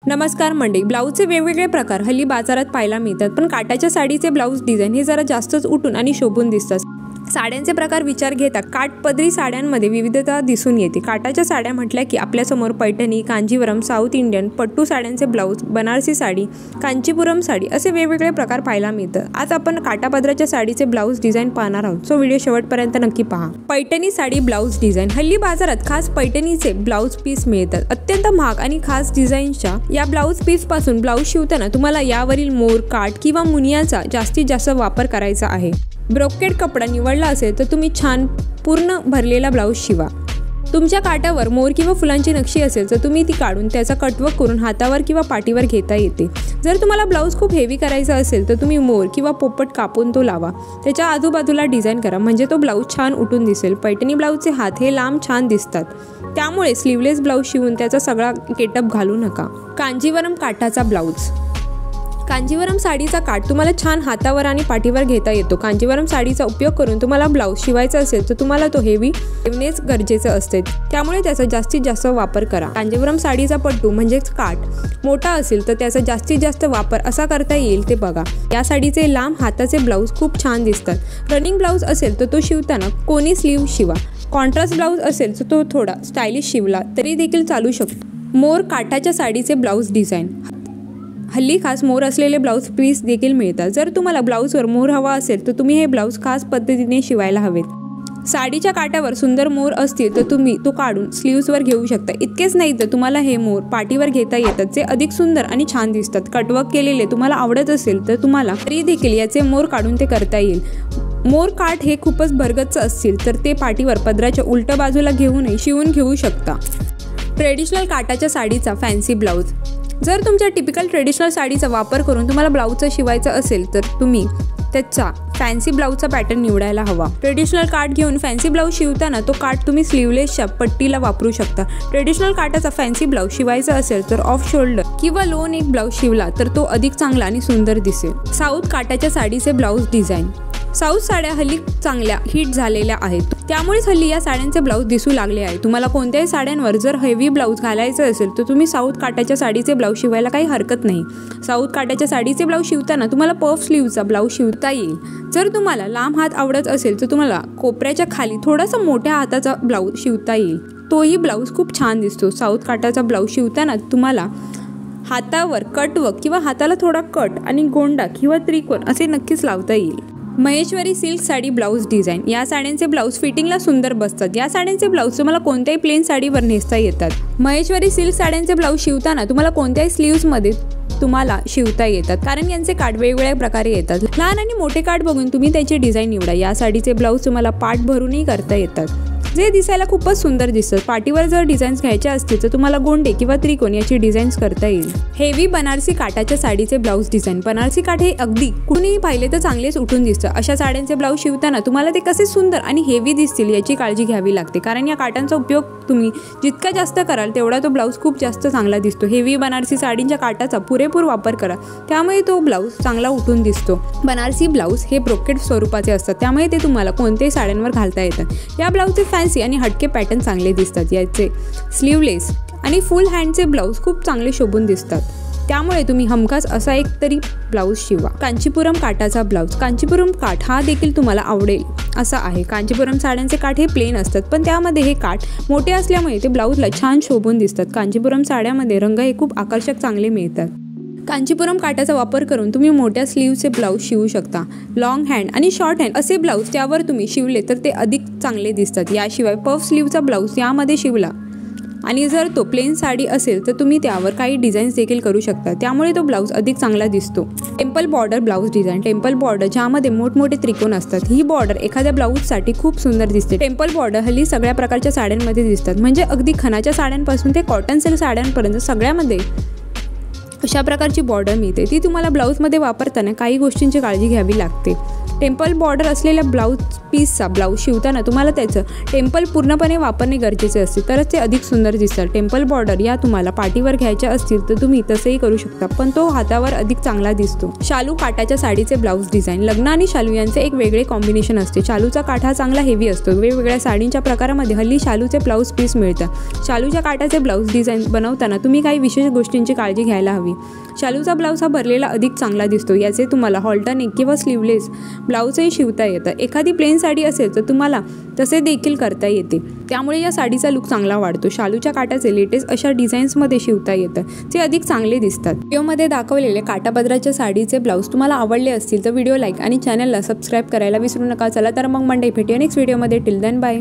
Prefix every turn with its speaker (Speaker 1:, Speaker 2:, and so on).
Speaker 1: नमस्कार मंडळी, ब्लाऊजचे वेगवेगळे प्रकार हल्ली बाजारात पाहायला मिळतात, पण काठाच्या साडीचे ब्लाऊज डिझाईन हे जरा जास्तच उठून आणि शोभून दिसतात। साड्यांचे प्रकार विचार घेता काठपदरी साड्यांमध्ये विविधता दिसून येते। काठाच्या साड्या म्हटल्या की आपल्यासमोर पैठणी, कांजीवरम, साऊथ इंडियन, पट्टू साड्यांचे ब्लाऊज, बनारसी साडी, कांचीपुरम साडी असे वेगवेगळे प्रकार पाहायला मिळतात। आज आपण काठापदराच्या साडीचे ब्लाऊज डिझाईन पाहणार आहोत, सो व्हिडिओ शेवटपर्यंत नक्की पहा। पैठणी साडी ब्लाऊज डिझाईन हल्ली बाजारात खास पैठणीचे ब्लाऊज पीस मिळतात। अत्यंत महाग आणि खास डिझाईनच्या या ब्लाऊज पीस पासून ब्लाऊज शिवताना तुम्हाला यावरील मोर, काठ किंवा मुनियाचा जास्तीत जास्त वापर करायचा आहे। ब्रोकेड कपडा निवडला असेल तर तुम्ही छान पूर्ण भरलेला ब्लाऊज शिवा। तुमच्या काठावर मोर किंवा फुलांची नक्षी असेल तर तुम्ही ती काढून त्याचा कटवर्क करून हातावर किंवा पाठीवर घेता येते। जर तुम्हाला ब्लाऊज खूप हेवी करायचा असेल तर तुम्ही मोर किंवा पोपट कापून तो लावा, त्याच्या आजूबाजूला डिझाईन करा, म्हणजे तो ब्लाऊज छान उठून दिसेल। पैठणी ब्लाऊजचे हात हे लांब छान दिसतात, त्यामुळे स्लीवलेस ब्लाऊज शिवून त्याचा सगळा गेटअप घालू नका। कांजीवरम काठाचा ब्लाऊज कांजीवरम साडीचा काठ तुम्हाला छान हातावर आणि पाठीवर घेता येतो। कांजीवरम साडीचा उपयोग करून तुम्हाला ब्लाऊज शिवायचा असेल तर तुम्हाला तो हेवी ठेवणेच गरजेचं असते, त्यामुळे त्याचा जास्तीत जास्त वापर करा। कांजीवरम साडीचा पट्टू म्हणजेच काठ मोठा असेल तर त्याचा जास्तीत जास्त वापर असा करता येईल ते बघा। या साडीचे लांब हाताचे ब्लाऊज खूप छान दिसतात। रनिंग ब्लाऊज असेल तर तो शिवताना कोणी स्लीव शिवा। कॉन्ट्रास्ट ब्लाऊज असेल तर तो थोडा स्टायलिश शिवला तरी देखील चालू शकतो। मोर काठाच्या साडीचे ब्लाऊज डिझाईन हल्ली खास मोर असलेले ब्लाऊज पीस देखील मिळतात। जर तुम्हाला ब्लाऊजवर मोर हवा असेल तर तुम्ही हे ब्लाऊज खास पद्धतीने शिवायला हवेत। साडीच्या काठावर सुंदर मोर असतील तर तुम्ही तो काढून स्लीव्सवर घेऊ शकता। इतकेच नाही तर तुम्हाला हे मोर पाठीवर घेता येतात, जे अधिक सुंदर आणि छान दिसतात। कटवर्क केलेले तुम्हाला आवडत असेल तर तुम्हाला तरी देखील याचे मोर काढून ते करता येईल। मोर काठ हे खूपच भरगच्च असतील तर ते पाठीवर पदराच्या उलट बाजूला घेऊनही शिवून घेऊ शकता। ट्रेडिशनल काठाच्या साडीचा फॅन्सी ब्लाऊज जर तुमच्या टिपिकल ट्रेडिशनल साडीचा वापर करून तुम्हाला ब्लाऊजचा शिवायचा असेल तर तुम्ही त्याचा फॅन्सी ब्लाऊजचा पॅटर्न निवडायला हवा। ट्रेडिशनल काठ घेऊन फॅन्सी ब्लाऊज शिवताना तो काठ तुम्ही स्लीवलेसच्या पट्टीला वापरू शकता। ट्रेडिशनल काठाचा फॅन्सी ब्लाऊज शिवायचा असेल तर ऑफ शोल्डर किंवा लो नेक ब्लाऊज शिवला तर तो अधिक चांगला आणि सुंदर दिसेल। साऊथ काठाच्या साडीचे ब्लाऊज डिझाईन साऊथ साड्या हल्ली चांगल्या हिट झालेल्या आहेत, त्यामुळेच हल्ली या साड्यांचे ब्लाऊज दिसू लागले आहे। तुम्हाला कोणत्याही साड्यांवर जर हेवी ब्लाऊज घालायचं असेल तर तुम्ही साऊथ काठाच्या साडीचे ब्लाऊज शिवायला काही हरकत नाही। साऊथ काठाच्या साडीचे ब्लाऊज शिवताना तुम्हाला पफ स्लीवचा ब्लाऊज शिवता येईल। जर तुम्हाला लांब हात आवडत असेल तर तुम्हाला कोपऱ्याच्या खाली थोडासा मोठ्या हाताचा ब्लाऊज शिवता येईल, तोही ब्लाऊज खूप छान दिसतो। साऊथ काठाचा ब्लाऊज शिवताना तुम्हाला हातावर कटवर्क किंवा हाताला थोडा कट आणि गोंडा किंवा त्रिकोण असे नक्कीच लावता येईल। Maheshwari silk sari blouse design या साड्यांचे ब्लाऊज फिटिंगला सुंदर बसतात। या साड्यांचे ब्लाऊज तुम्हाला कोणत्याही प्लेन साडीवर नेसता येतात। महेश्वरी सिल्क साड्यांचे ब्लाऊज शिवताना तुम्हाला कोणत्याही स्लीव्समध्ये तुम्हाला शिवता येतात, कारण यांचे काठ वेगवेगळ्या प्रकारे येतात। लहान आणि मोठे काठ बघून तुम्ही त्याची डिझाईन निवडा। या साडीचे ब्लाऊज तुम्हाला पाठ भरूनही करता येतात, जे दिसायला खूपच सुंदर दिसतात। पाठीवर जर डिझाईन्स घ्यायचे असतील तर तुम्हाला गोंडे किंवा त्रिकोण याची डिझाईन्स करता येईल। हेवी बनारसी काठाच्या साडीचे ब्लाऊज डिझाईन बनारसी काठ हे अगदी कुणीही पाहिले तर चांगलेच उठून दिसतं। अशा साड्यांचे ब्लाऊज शिवताना तुम्हाला ते कसे सुंदर आणि हेवी दिसतील याची काळजी घ्यावी लागते, कारण या काठांचा उपयोग तुम्ही जितका जास्त कराल तेवढा तो ब्लाऊज खूप जास्त चांगला दिसतो। हेवी बनारसी साडींच्या काठाचा पुरेपूर वापर करा, त्यामुळे तो ब्लाऊज चांगला उठून दिसतो। बनारसी ब्लाऊज हे ब्रोकेड स्वरूपाचे असतात, त्यामुळे ते तुम्हाला कोणत्याही साड्यांवर घालता येतात। या ब्लाऊजचे फॅन्सी आणि हटके पॅटर्न चांगले दिसतात। याचे स्लीवलेस आणि फुल हँडचे ब्लाऊज खूप चांगले शोभून दिसतात, त्यामुळे तुम्ही हमखास असा एक तरी ब्लाऊज शिवा। कांचीपुरम काठाचा ब्लाऊज कांचीपुरम काठ हा देखील तुम्हाला आवडेल असा आहे। कांचीपुरम साड्यांचे काठ हे प्लेन असतात, पण त्यामध्ये हे काठ मोठे असल्यामुळे ते ब्लाऊजला छान शोभून दिसतात। कांचीपुरम साड्यामध्ये रंग हे खूप आकर्षक चांगले मिळतात। कांचीपुरम काठाचा वापर करून तुम्ही मोठ्या स्लीवचे ब्लाऊज शिवू शकता। लॉंग हँड आणि शॉर्ट हँड असे ब्लाऊज त्यावर तुम्ही शिवले तर ते अधिक चांगले दिसतात। याशिवाय पफ स्लीवचा ब्लाऊज यामध्ये शिवला आणि जर तो प्लेन साडी असेल तर तुम्ही त्यावर काही डिझाईन्स देखील करू शकता, त्यामुळे तो ब्लाऊज अधिक चांगला दिसतो। Temple border blouse design temple border ज्यामध्ये मोठमोठे त्रिकोण असतात, ही बॉर्डर एखाद्या ब्लाऊजसाठी खूप सुंदर दिसते। टेम्पल बॉर्डर हल्ली सगळ्या प्रकारच्या साड्यांमध्ये दिसतात, म्हणजे अगदी खणाच्या साड्यांपासून ते कॉटन सिल्क साड्यांपर्यंत सगळ्यामध्ये अशा प्रकारची बॉर्डर मिळते। ती तुम्हाला ब्लाऊजमध्ये वापरताना काही गोष्टींची काळजी घ्यावी लागते। टेम्पल बॉर्डर असलेल्या ब्लाऊज पीसचा ब्लाऊज शिवताना तुम्हाला त्याचं टेम्पल पूर्णपणे वापरणे गरजेचे असते, तरच ते अधिक सुंदर दिसतात. टेम्पल बॉर्डर या तुम्हाला पाठीवर घ्यायच्या असतील तर तुम्ही तसेही करू शकता, पण तो हातावर अधिक चांगला दिसतो. शालू काठाच्या साडीचे ब्लाऊज डिझाईन. लग्न आणि शालू यांचे एक वेगळे कॉम्बिनेशन असते. शालूचा काठ हा चांगला हेवी असतो. वेगवेगळ्या साडींच्या प्रकारामध्ये हल्ली शालूचे ब्लाऊज पीस मिळतात. शालूच्या काठाचे ब्लाऊज डिझाईन बनवताना तुम्ही काही विशेष गोष्टींची काळजी घ्यायला हवी. शालूचा ब्लाऊज हा भरलेला अधिक चांगला दिसतो. याचे तुम्हाला हॉल्टर नेक किंवा स्लीवलेस ब्लाऊजही शिवता येतं. एखादी प्लेन साडी असेल तर तुम्हाला तसे देखील करता येते, त्यामुळे या साडीचा लुक चांगला वाढतो. शालूच्या काठाचे लेटेस्ट अशा डिझाईन्समध्ये शिवता येतं, ते अधिक चांगले दिसतात. व्हिडिओमध्ये दाखवलेले काठापदराच्या साडीचे ब्लाऊज तुम्हाला आवडले असतील तर व्हिडिओ लाईक आणि चॅनलला सबस्क्राईब करायला विसरू नका. चला तर मग मंडळी, भेटूया नेक्स्ट व्हिडिओमध्ये. Till then bye.